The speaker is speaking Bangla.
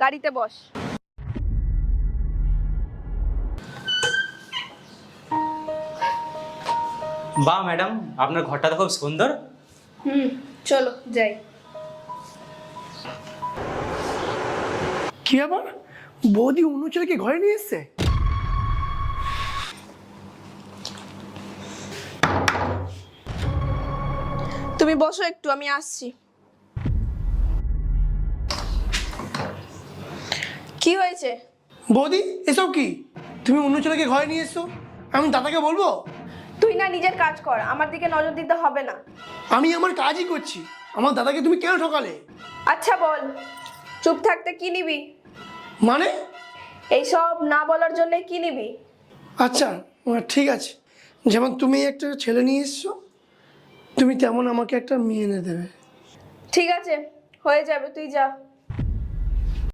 গাড়িতে বস। বাহ ম্যাডাম, আপনার ঘরটা তো খুব সুন্দর। চলো যাই। কি ব্যাপার, বৌদি অন্য ছেলেকে ঘরে নিয়ে এসছে? তুমি বসো একটু, আমি আসছি। কি হয়েছে? বৌদি এসব কি? তুমি অন্য ছেলেকে ঘরে নিয়ে এসছো, আমি দাদাকে বলবো? তুই না নিজের কাজ কর, আমার দিকে নজর দিতে হবে না। আমি আমার কাজই করছি, আমার দাদাকে তুমি কেন ঠকালে? আচ্ছা বল, চুপ থাকতে কি নিবি? মানে? এইসব না বলার জন্য কি নিবি? আচ্ছা ঠিক আছে, যেমন তুমি একটা ছেলে নিয়ে এসছো, তুমি তেমন আমাকে একটা মেয়ে এনে দেবে। ঠিক আছে, হয়ে যাবে, তুই যা।